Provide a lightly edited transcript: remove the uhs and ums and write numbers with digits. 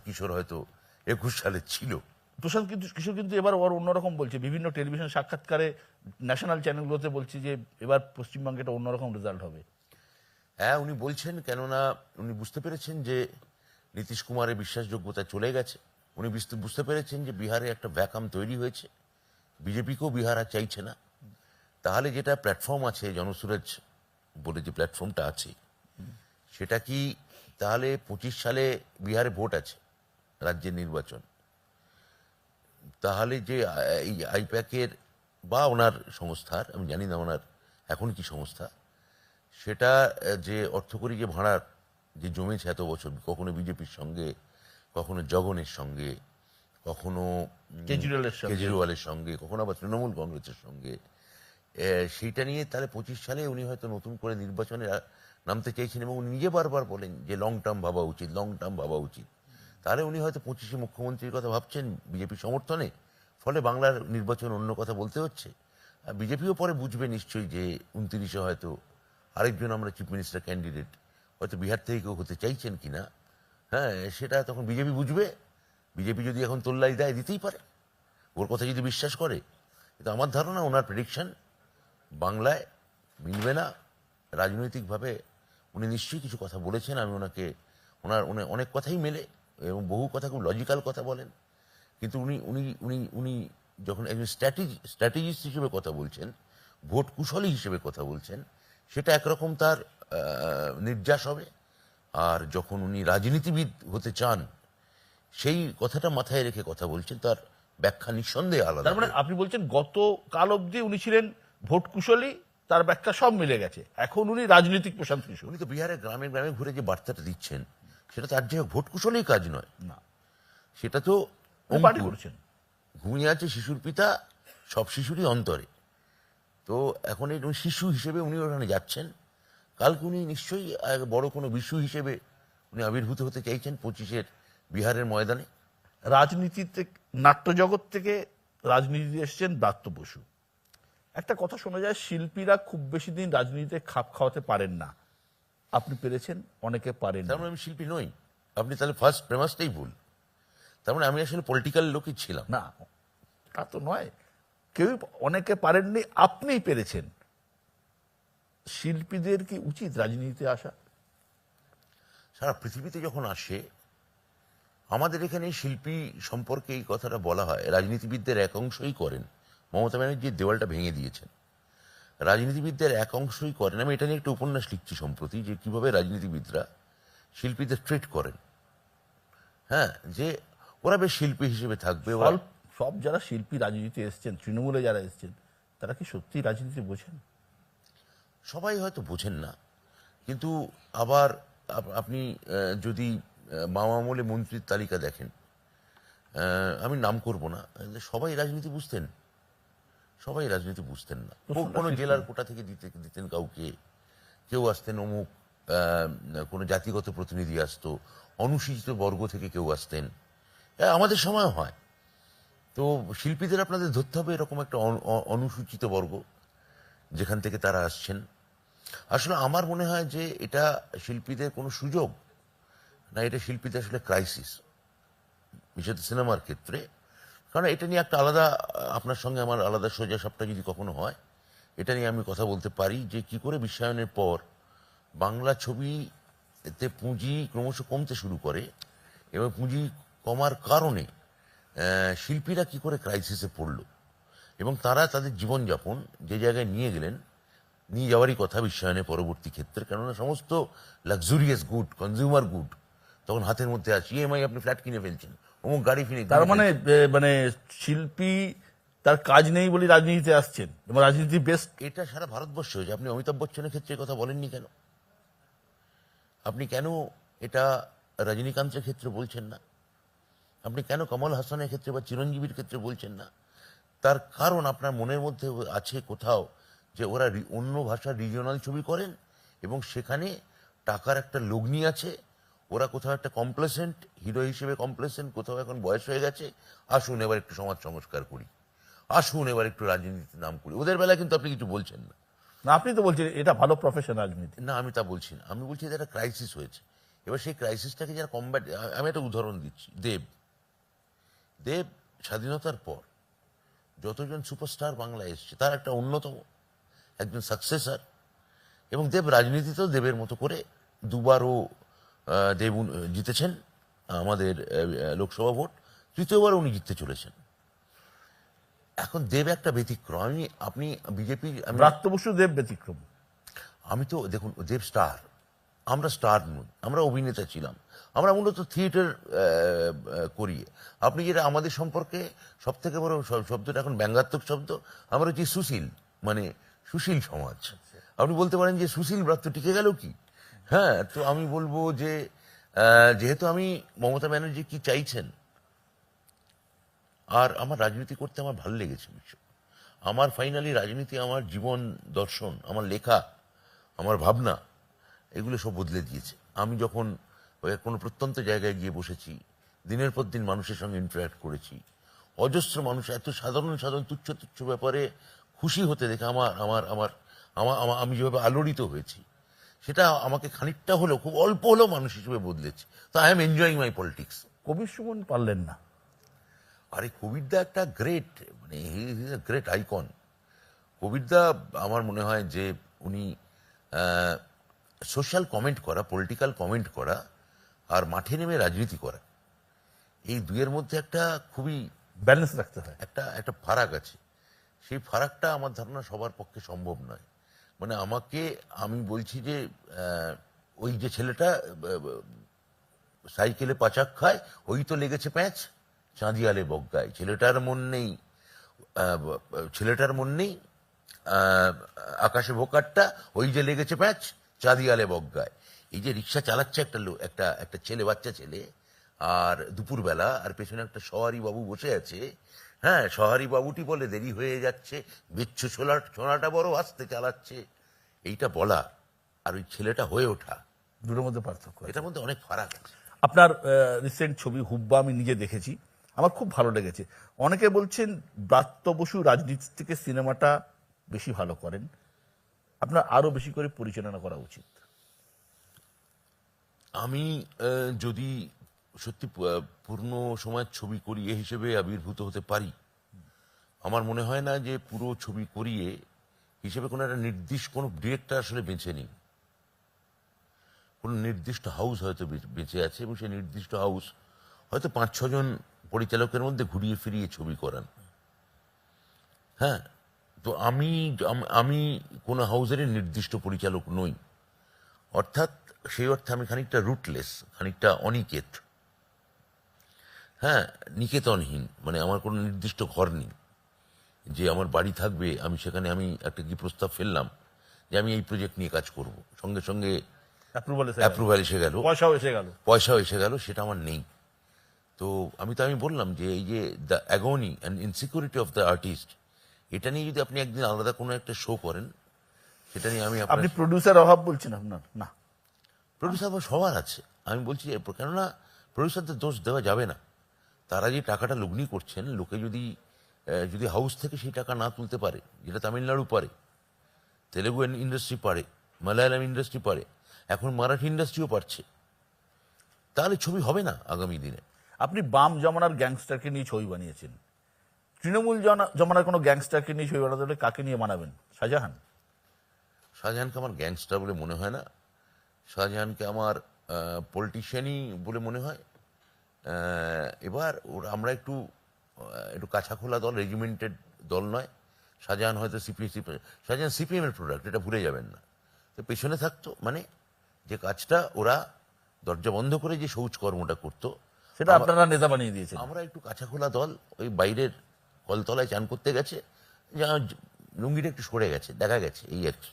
কিশোর হয়তো 21 সালে ছিল। প্রশান্ত কিশোর কিন্তু এবার ওর অন্যরকম বলছে, বিভিন্ন টেলিভিশন সাক্ষাৎকারে ন্যাশনাল চ্যানেলগুলোতে বলছে যে এবার পশ্চিমবঙ্গে একটা অন্যরকম রেজাল্ট হবে। হ্যাঁ, উনি বলছেন, কেননা উনি বুঝতে পেরেছেন যে নীতিশ কুমারের বিশ্বাসযোগ্যতা চলে গেছে। উনি বুঝতে পেরেছেন যে বিহারে একটা ভ্যাকাম তৈরি হয়েছে, বিজেপিকেও বিহার আর চাইছে না। তাহলে যেটা প্ল্যাটফর্ম আছে, জনসুরাজ বলে যে প্ল্যাটফর্মটা আছে, সেটা কি তাহলে 25 সালে বিহারে ভোট আছে, রাজ্যের নির্বাচন, তাহলে যে এই আইপ্যাকের বা ওনার সংস্থার, আমি জানি না ওনার এখন কি সংস্থা, সেটা যে অর্থকরী যে ভাড়ার যে জমেছে এত বছর, কখনো বিজেপির সঙ্গে, কখনো জগনের সঙ্গে, কখনো কেজরিওয়ালের সঙ্গে, কখনো আবার তৃণমূল কংগ্রেসের সঙ্গে, সেইটা নিয়ে তাহলে 25 সালে উনি হয়তো নতুন করে নির্বাচনে নামতে চাইছেন এবং উনি নিজে বারবার বলেন যে লং টার্ম ভাবা উচিত, লং টার্ম ভাবা উচিত। তাহলে উনি হয়তো 25-এ মুখ্যমন্ত্রীর কথা ভাবছেন বিজেপি সমর্থনে, ফলে বাংলার নির্বাচন অন্য কথা বলতে হচ্ছে। বিজেপিও পরে বুঝবে নিশ্চয়ই যে 29-এ হয়তো আরেকজন আমরা চিফ মিনিস্টার ক্যান্ডিডেট হয়তো বিহার থেকে কেউ হতে চাইছেন কিনা। হ্যাঁ, সেটা তখন বিজেপি বুঝবে। বিজেপি যদি এখন তোল্লাই দেয়, দিতেই পারে, ওর কথা যদি বিশ্বাস করে। কিন্তু আমার ধারণা ওনার প্রেডিকশন বাংলায় মিলবে না। রাজনৈতিকভাবে উনি নিশ্চয়ই কিছু কথা বলেছেন, আমি ওনাকে ওনার অনেক কথাই মেলে এবং বহু কথা খুব লজিক্যাল কথা বলেন। কিন্তু উনি উনি উনি উনি যখন একজন স্ট্র্যাটেজিস্ট হিসেবে কথা বলছেন, ভোট কুশলী হিসেবে কথা বলছেন, সেটা একরকম তার নির্যাস হবে। আর যখন উনি রাজনীতিবিদ হতে চান, সেই কথাটা মাথায় রেখে কথা বলছেন, তার ব্যাখ্যা নিঃসন্দেহে আলাদা। তার মানে আপনি বলছেন গতকাল অবধি উনি ছিলেন ভোট কুশলী, তার ব্যাখ্যা সব মিলে গেছে, এখন উনি রাজনৈতিক প্রশান্ত কিশোর। উনি তো বিহারের গ্রামে গ্রামে ঘুরে যে বার্তাটা দিচ্ছেন, সেটা তো আর যে ভোট কুশলেই কাজ নয় না, সেটা তো পার্টি করছেন। ঘুমিয়ে আছে শিশুর পিতা সব শিশুরই অন্তরে। তো এখন এই শিশু হিসেবে উনি ওখানে যাচ্ছেন, কালকে উনি নিশ্চয়ই বড় কোনো বিশু হিসেবে উনি আবির্ভূত হতে চাইছেন 25-এর বিহারের ময়দানে। রাজনীতিতে, নাট্যজগৎ থেকে রাজনীতিতে এসেছেন ব্রাত্য বসু। একটা কথা শোনা যায়, শিল্পীরা খুব বেশি দিন রাজনীতিতে খাপ খাওয়াতে পারেন না। আপনি পেরেছেন, অনেকে পারেন না। তার মানে আমি শিল্পী নই? আপনি তাহলে ফার্স্ট প্রেমাসটাই ভুল। তার মানে আমি আসলে পলিটিক্যাল লোকই ছিলাম না, তা তো নয়, কেউ অনেকে পারেননি, আপনিই পেরেছেন। শিল্পীদের কি উচিত রাজনীতিতে আসা? সারা পৃথিবীতে যখন আসে, আমাদের এখানে শিল্পী সম্পর্কে এই কথাটা বলা হয়, রাজনীতিবিদদের এক অংশই করেন। মমতা ব্যানার্জির দেওয়ালটা ভেঙে দিয়েছেন। রাজনীতিবিদদের এক অংশই করেন। আমি এটা নিয়ে একটা উপন্যাস লিখছি সম্প্রতি, যে কিভাবে রাজনীতিবিদরা শিল্পীদের ট্রিট করেন। হ্যাঁ, যে ওরা বেশ শিল্পী হিসেবে থাকবে। সব যারা শিল্পী রাজনীতিতে এসছেন, তৃণমূলে যারা এসছেন, তারা কি সত্যি রাজনীতি বোঝেন? সবাই হয়তো বোঝেন না, কিন্তু আবার আপনি যদি বাম আমলে মন্ত্রীর তালিকা দেখেন, আমি নাম করব না, সবাই রাজনীতি বুঝতেন? সবাই রাজনীতি বুঝতেন না। কোনো জেলার কোটা থেকে দিতেন কাউকে, কেউ আসতেন অমুক কোনো জাতিগত প্রতিনিধি আসতো, অনুসূচিত বর্গ থেকে কেউ আসতেন। আমাদের সময় হয়। তো শিল্পীদের আপনাদের ধরতে হবে এরকম একটা অনুসূচিত বর্গ যেখান থেকে তারা আসছেন। আসলে আমার মনে হয় যে এটা শিল্পীদের কোনো সুযোগ না, এটা শিল্পীদের আসলে ক্রাইসিস, বিশেষত সিনেমার ক্ষেত্রে। কারণ এটা নিয়ে একটা আলাদা, আপনার সঙ্গে আমার আলাদা সোজা সাপটা যদি কখনো হয়, এটা নিয়ে আমি কথা বলতে পারি যে কি করে বিশ্বায়নের পর বাংলা ছবিতে পুঁজি ক্রমশ কমতে শুরু করে এবং পুঁজি কমার কারণে শিল্পীরা কি করে ক্রাইসিসে পড়ল এবং তারা তাদের জীবনযাপন যে জায়গায় নিয়ে গেলেন, নিয়ে যাওয়ারই কথা বিশ্বায়নের পরবর্তী ক্ষেত্রে। কেননা সমস্ত লাক্সুরিয়াস গুড, কনজিউমার গুড তখন হাতের মধ্যে আছে। ইএমআই, আপনি ফ্ল্যাট কিনে ফেলছেন, অমুক গাড়ি কিনে। তার মানে মানে শিল্পী তার কাজ নেই বলে রাজনীতিতে আসছেন এবং রাজনীতি বেস্ট। এটা সারা ভারতবর্ষ হয়েছে। আপনি অমিতাভ বচ্চনের ক্ষেত্রে কথা বলেননি কেন? আপনি কেন এটা রজনীকান্তের ক্ষেত্রে বলছেন না? আপনি কেন কমল হাসানের ক্ষেত্রে বা চিরঞ্জীবীর ক্ষেত্রে বলছেন না? তার কারণ আপনার মনের মধ্যে আছে কোথাও যে ওরা অন্য ভাষার রিজিওনাল ছবি করেন এবং সেখানে টাকার একটা লগ্নি আছে। ওরা কোথাও একটা কমপ্লেসেন্ট হিরো হিসেবে কমপ্লেসেন্ট, কোথাও এখন বয়স হয়ে গেছে, আসুন এবার একটু সমাজ সংস্কার করি, আসুন এবার একটু রাজনীতিতে নাম করি। ওদের বেলায় কিন্তু আপনি কিছু বলছেন না। না, আপনি তো বলছেন এটা ভালো প্রফেশন রাজনীতি। না, আমি তা বলছি না। আমি বলছি এটা একটা ক্রাইসিস হয়েছে এবার সেই ক্রাইসিসটাকে যারা কমব্যাট, আমি একটা উদাহরণ দিচ্ছি, দেব দেব স্বাধীনতার পর যতজন সুপারস্টার বাংলায় এসছে তার একটা অন্যতম একজন সাকসেসার, এবং দেব রাজনীতিতেও দেবের মতো করে দুবারও দেব জিতেছেন আমাদের লোকসভা ভোট, তৃতীয়বার উনি জিততে চলেছেন। এখন দেব একটা ব্যতিক্রম। আপনি বিজেপি, ব্রাত্য বসু দেব ব্যতিক্রম। আমি তো দেখুন, দেব স্টার, আমরা স্টার নই, আমরা অভিনেতা ছিলাম, আমরা মূলত থিয়েটার করি। আপনি যেটা আমাদের সম্পর্কে সব থেকে বড় শব্দটা এখন ব্যঙ্গাত্মক শব্দ, আমরা হচ্ছি সুশীল, মানে সুশীল সমাজ। আপনি বলতে পারেন যে সুশীল ব্রাত্য টিকে গেল কি? হ্যাঁ, তো আমি বলবো যে যেহেতু আমি মমতা ব্যানার্জি কি চাইছেন, আর আমার রাজনীতি করতে আমার ভালো লেগেছে বিশ্ব, আমার ফাইনালি রাজনীতি আমার জীবন দর্শন, আমার লেখা, আমার ভাবনা, এগুলো সব বদলে দিয়েছে। আমি যখন কোনো প্রত্যন্ত জায়গায় গিয়ে বসেছি, দিনের পর দিন মানুষের সঙ্গে ইন্টারাক্ট করেছি, অজস্র মানুষ এত সাধারণ সাধারণ তুচ্ছ তুচ্ছ ব্যাপারে খুশি হতে দেখে আমার আমার আমার আমার আমি যেভাবে আলোড়িত হয়েছি, সেটা আমাকে খানিকটা হলেও, খুব অল্প হলেও মানুষ হিসেবে বদলেছে। তো I am enjoying my politics. Kabir Suman পারলেন না। আরে কবিরদা একটা গ্রেট, মানে গ্রেট আইকন। কবিরদা আমার মনে হয় যে উনি সোশ্যাল কমেন্ট করা, পলিটিক্যাল কমেন্ট করা, আর মাঠে নেমে রাজনীতি করা, এই দুইয়ের মধ্যে একটা খুবই ব্যালেন্স রাখতে হয়। একটা একটা ফারাক আছে। সেই ফারাকটা আমার ধারণা সবার পক্ষে সম্ভব নয়। মানে আমি বলছি যে ওই যে ছেলেটা সাইকেলে পাচাক খায়, ওই তো লেগেছে প্যাঁচ চাঁদিয়ালে বগ্গায়। ছেলেটার মন নেই আকাশে ভোকারটা, ওই যে লেগেছে প্যাঁচ চাঁদিয়ালে বগ্গায়। এই যে রিক্সা চালাচ্ছে একটা ছেলে, বাচ্চা ছেলে, আর দুপুরবেলা, আর পেছনে একটা সওয়ারি বাবু বসে আছে। হ্যাঁ, সওয়ারি বাবুটি বলে দেরি হয়ে যাচ্ছে, বিচ্ছু ছোলাটা বড় আস্তে চালাচ্ছে। এইটা বলা আর ওই ছেলেটা হয়ে ওঠা, দুটোর মধ্যে পার্থক্য আছে। এটার মধ্যে অনেক ফারাক আছে। আপনার রিসেন্ট ছবি হুব্বা আমি নিজে দেখেছি, আমার খুব ভালো লেগেছে। অনেকে বলছেন ব্রাত্য বসু রাজনীতি থেকে সিনেমাটা বেশি ভালো করেন, আপনার আরো বেশি করে পরিচালনা করা উচিত। আমি যদি সত্যি পূর্ণ সময়ের ছবি করি এ হিসেবে আবির্ভূত হতে পারি, আমার মনে হয় না যে পুরো ছবি করিয়ে হিসেবে কোনো একটা নির্দিষ্ট কোনো ডিরেক্টর আসলে বেঁচে নেই। কোনো নির্দিষ্ট হাউস হয়তো বেঁচে আছে, এবং সেই নির্দিষ্ট হাউস হয়তো 5-6 জন পরিচালকের মধ্যে ঘুরিয়ে ফিরিয়ে ছবি করান। হ্যাঁ, তো আমি কোনো হাউসেরই নির্দিষ্ট পরিচালক নই। অর্থাৎ সেই অর্থে আমি খানিকটা রুটলেস, খানিকটা অনিকেত। হ্যাঁ, নিকেতনহীন, মানে আমার কোনো নির্দিষ্ট ঘর নেই যে আমার বাড়ি থাকবে, আমি সেখানে আমি একটা কি প্রস্তাব ফেললাম যে আমি এই প্রজেক্ট নিয়ে কাজ করব, সঙ্গে সঙ্গে অ্যাপ্রুভাল এসে গেল, পয়সাও এসে গেল, সেটা আমার নেই। তো আমি বললাম যে এই যে the অ্যাগনি and insecurity of the artist, এটা নিয়ে যদি আপনি একদিন আলাদা কোনো একটা শো করেন, সেটা নিয়ে আপনি প্রডিউসার অভাব বলছেন আপনার? না, প্রডিউসার সবার আছে। আমি বলছি কেননা প্রডিউসারদের দোষ দেওয়া যাবে না। তারা যে টাকাটা লগ্নি করছেন, লোকে যদি হাউস থেকে সেই টাকা না তুলতে পারে, যেটা তামিলনাড়ু পারে, তেলেগু ইন্ডাস্ট্রি পারে, মালায়ালাম ইন্ডাস্ট্রি পারে, এখন মারাঠি ইন্ডাস্ট্রিও পারছে, তাহলে ছবি হবে না আগামী দিনে। আপনি বাম জমানার গ্যাংস্টারকে নিয়ে ছবি বানিয়েছেন, তৃণমূল জমানার কোনো গ্যাংস্টারকে নিয়ে ছবি বানাতে হলে কাকে নিয়ে বানাবেন? শাহজাহান? শাহজাহানকে আমার গ্যাংস্টার বলে মনে হয় না, শাহজাহানকে আমার পলিটিশিয়ানই বলে মনে হয়। এবার আমরা একটু কাছাখোলা দল, রেজিমেন্টেড দল নয়। শাহজাহান হয়তো শাহজাহান সিপিএম এর প্রোডাক্ট, এটা ভুলে যাবেন না। তো পেছনে থাকতো, মানে যে কাজটা ওরা দরজা বন্ধ করে যে শৌচ কর্মটা করতো, সেটা আপনারা নেতা বানিয়ে দিয়েছেন। আমরা একটু কাছাখোলা দল, ওই বাইরের কলতলায় চান করতে গেছে, লুঙ্গিটা একটু সরে গেছে, দেখা গেছে, এই আর কি।